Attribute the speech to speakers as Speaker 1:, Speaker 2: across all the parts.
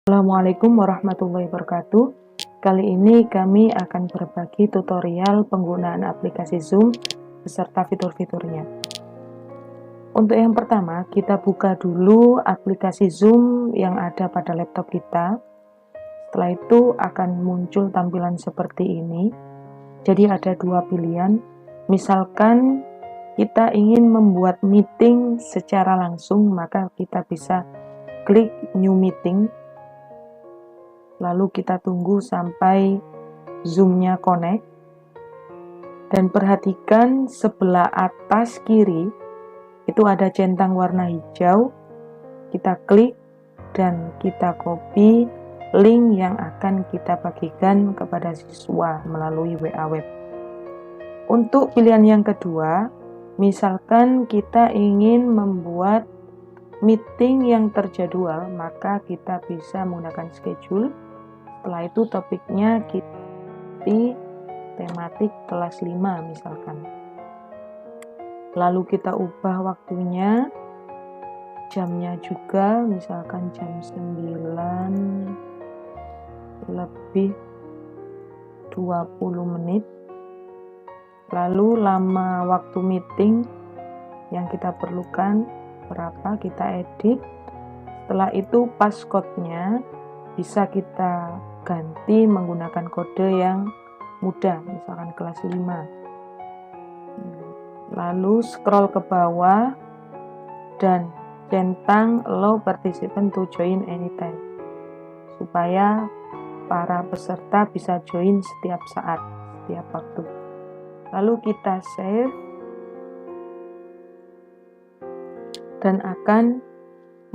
Speaker 1: Assalamualaikum warahmatullahi wabarakatuh. Kali ini kami akan berbagi tutorial penggunaan aplikasi Zoom beserta fitur-fiturnya. Untuk yang pertama, kita buka dulu aplikasi Zoom yang ada pada laptop kita. Setelah itu akan muncul tampilan seperti ini. Jadi ada dua pilihan. Misalkan kita ingin membuat meeting secara langsung, maka kita bisa klik New Meeting. Lalu kita tunggu sampai Zoom-nya connect. Dan perhatikan sebelah atas kiri itu ada centang warna hijau. Kita klik dan kita copy link yang akan kita bagikan kepada siswa melalui WA Web. Untuk pilihan yang kedua, misalkan kita ingin membuat meeting yang terjadwal, maka kita bisa menggunakan schedule. Setelah itu topiknya kita di tematik kelas 5 misalkan. Lalu kita ubah waktunya, jamnya juga misalkan jam 9 lebih 20 menit. Lalu lama waktu meeting yang kita perlukan berapa, kita edit. Setelah itu passcode-nya bisa kita ganti menggunakan kode yang mudah, misalkan kelas 5. Lalu scroll ke bawah dan centang allow participant to join anytime, supaya para peserta bisa join setiap saat, setiap waktu. Lalu kita save dan akan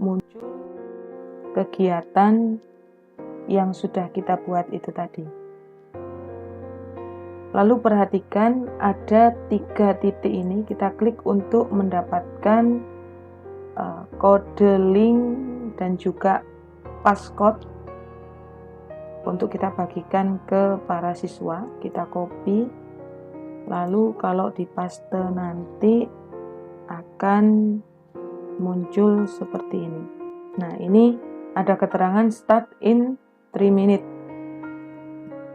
Speaker 1: muncul kegiatan yang sudah kita buat itu tadi. Lalu perhatikan ada 3 titik ini, kita klik untuk mendapatkan kode link dan juga passcode untuk kita bagikan ke para siswa. Kita copy, lalu kalau dipaste nanti akan muncul seperti ini. Nah, ini ada keterangan start in 3 minutes.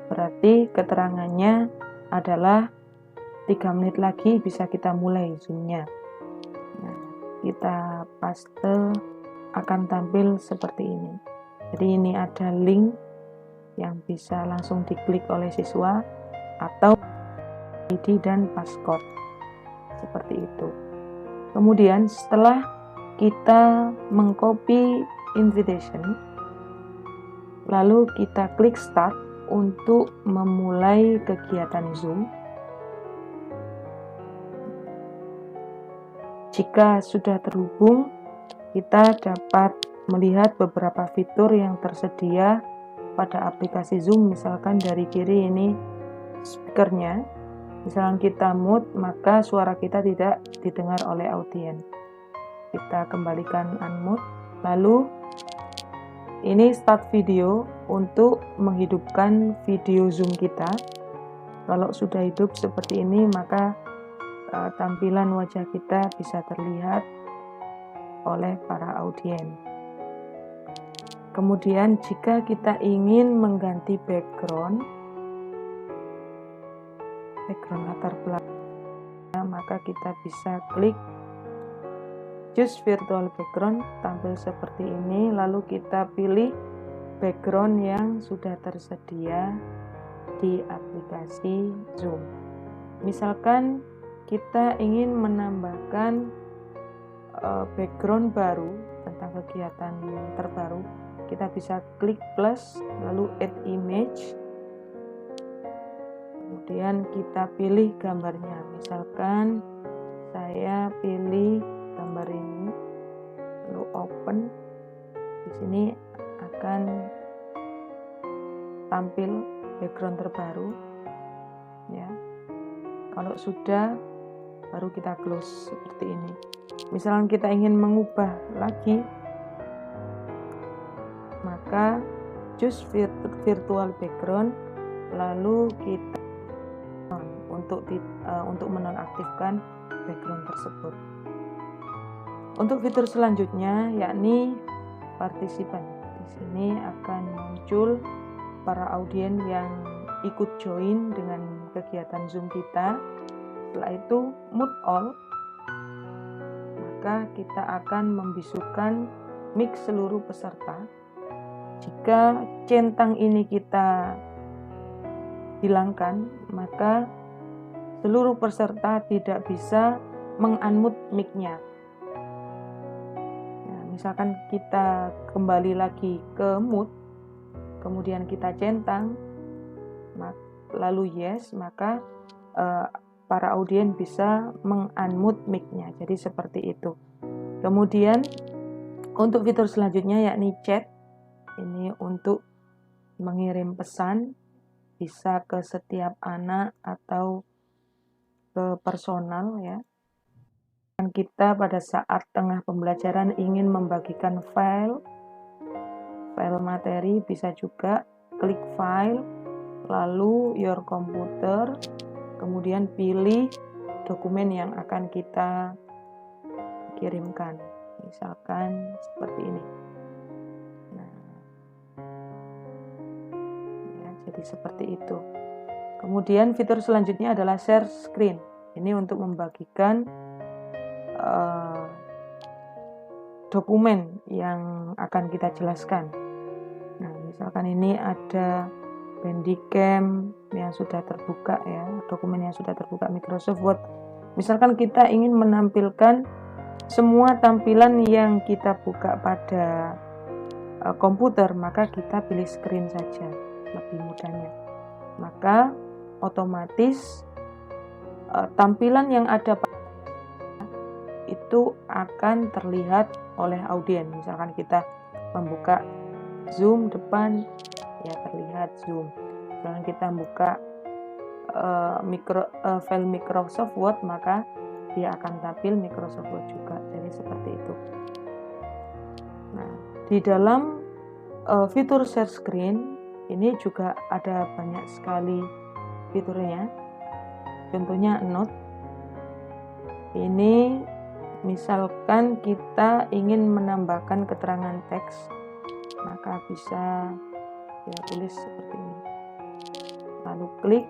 Speaker 1: Berarti keterangannya adalah 3 menit lagi bisa kita mulai Zoom-nya. Nah, kita paste akan tampil seperti ini. Jadi ini ada link yang bisa langsung diklik oleh siswa atau ID dan passcode. Seperti itu. Kemudian setelah kita mengcopy invitation, lalu kita klik start untuk memulai kegiatan Zoom. Jika sudah terhubung, kita dapat melihat beberapa fitur yang tersedia pada aplikasi Zoom. Misalkan dari kiri ini speakernya. Misalkan kita mute, maka suara kita tidak didengar oleh audiens. Kita kembalikan unmute. Lalu ini start video untuk menghidupkan video Zoom kita. Kalau sudah hidup seperti ini, maka tampilan wajah kita bisa terlihat oleh para audiens. Kemudian jika kita ingin mengganti background latar belakang, maka kita bisa klik choose virtual background, tampil seperti ini. Lalu kita pilih background yang sudah tersedia di aplikasi Zoom. Misalkan kita ingin menambahkan background baru tentang kegiatan terbaru, kita bisa klik plus lalu add image. Kemudian kita pilih gambarnya. Misalkan saya pilih gambar ini, lalu open. Di sini akan tampil background terbaru. Ya, kalau sudah, baru kita close seperti ini. Misalkan kita ingin mengubah lagi, maka choose virtual background, lalu kita untuk menonaktifkan background tersebut. Untuk fitur selanjutnya yakni partisipan. Di di sini akan muncul para audien yang ikut join dengan kegiatan Zoom kita. Setelah itu mute all, maka kita akan membisukan mic seluruh peserta. Jika centang ini kita hilangkan, maka seluruh peserta tidak bisa mengunmute mic-nya. Nah, misalkan kita kembali lagi ke mute, kemudian kita centang, lalu yes, maka para audien bisa mengunmute mic-nya. Jadi seperti itu. Kemudian untuk fitur selanjutnya yakni chat. Ini untuk mengirim pesan, bisa ke setiap anak atau ke personal ya. Dan kita pada saat tengah pembelajaran ingin membagikan file materi, bisa juga klik file, lalu your computer, kemudian pilih dokumen yang akan kita kirimkan, misalkan seperti ini. Nah, ya, jadi seperti itu. Kemudian fitur selanjutnya adalah share screen. Ini untuk membagikan dokumen yang akan kita jelaskan. Nah, misalkan ini ada Bandicam yang sudah terbuka ya, dokumen yang sudah terbuka Microsoft Word. Misalkan kita ingin menampilkan semua tampilan yang kita buka pada komputer, maka kita pilih screen saja, lebih mudahnya. Maka otomatis tampilan yang ada itu akan terlihat oleh audien. Misalkan kita membuka Zoom depan, ya terlihat Zoom. Misalkan kita buka file Microsoft Word, maka dia akan tampil Microsoft Word juga. Jadi seperti itu. Nah, di dalam fitur share screen ini juga ada banyak sekali fiturnya. Contohnya note. Ini misalkan kita ingin menambahkan keterangan teks, maka bisa kita tulis seperti ini. Lalu klik,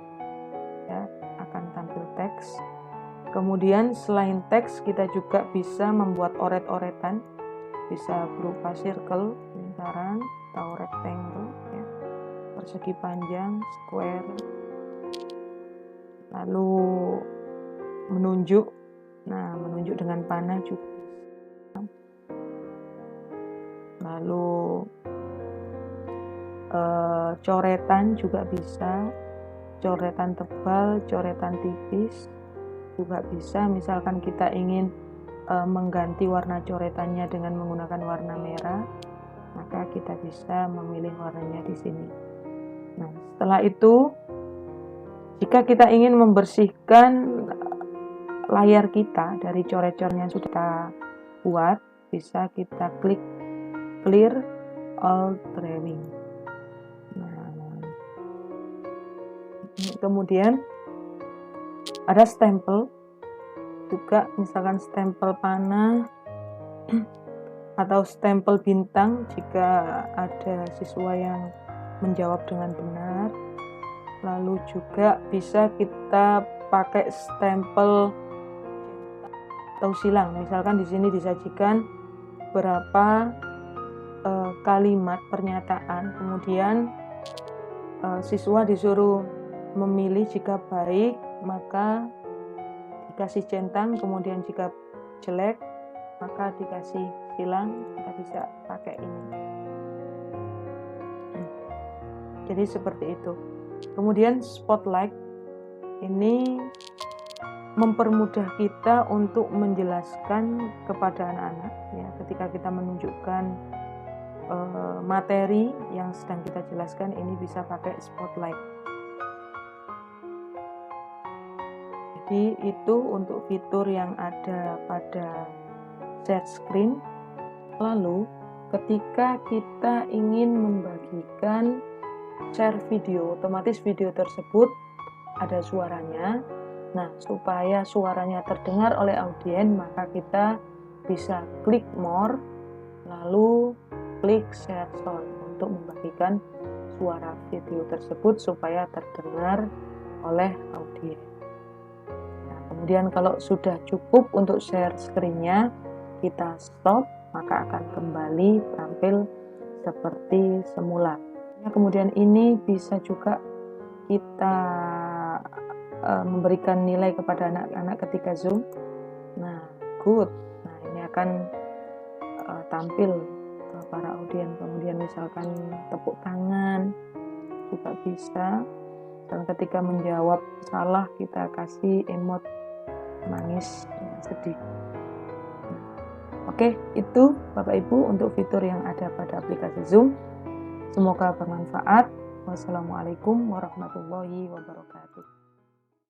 Speaker 1: ya akan tampil teks. Kemudian selain teks, kita juga bisa membuat oret-oretan, bisa berupa circle, lingkaran, atau rectangle, ya. Persegi panjang, square, lalu menunjuk. Nah, menunjuk dengan panah juga. Lalu coretan juga bisa, coretan tebal, coretan tipis juga bisa. Misalkan kita ingin mengganti warna coretannya dengan menggunakan warna merah, maka kita bisa memilih warnanya di sini. Nah, setelah itu, jika kita ingin membersihkan layar kita dari coret-coret yang sudah kita buat, bisa kita klik clear all drawing. Nah, kemudian ada stempel juga, misalkan stempel panah atau stempel bintang jika ada siswa yang menjawab dengan benar. Lalu juga bisa kita pakai stempel atau silang. Misalkan di sini disajikan berapa kalimat pernyataan, kemudian siswa disuruh memilih. Jika baik maka dikasih centang, kemudian jika jelek maka dikasih silang. Kita bisa pakai ini. Jadi seperti itu. Kemudian spotlight ini mempermudah kita untuk menjelaskan kepada anak-anak ya, ketika kita menunjukkan materi yang sedang kita jelaskan, ini bisa pakai spotlight. Jadi itu untuk fitur yang ada pada share screen. Lalu ketika kita ingin membagikan share video, otomatis video tersebut ada suaranya. Nah, supaya suaranya terdengar oleh audien, maka kita bisa klik more, lalu klik share sound untuk membagikan suara video tersebut supaya terdengar oleh audiens. Nah, kemudian kalau sudah cukup untuk share screen-nya, kita stop, maka akan kembali tampil seperti semula. Nah, kemudian ini bisa juga kita memberikan nilai kepada anak-anak ketika Zoom. Nah, good. Nah, ini akan tampil ke para audiens. Kemudian misalkan tepuk tangan juga bisa. Dan ketika menjawab salah, kita kasih emot nangis, sedih. Oke, itu Bapak Ibu untuk fitur yang ada pada aplikasi Zoom. Semoga bermanfaat. Wassalamualaikum warahmatullahi wabarakatuh.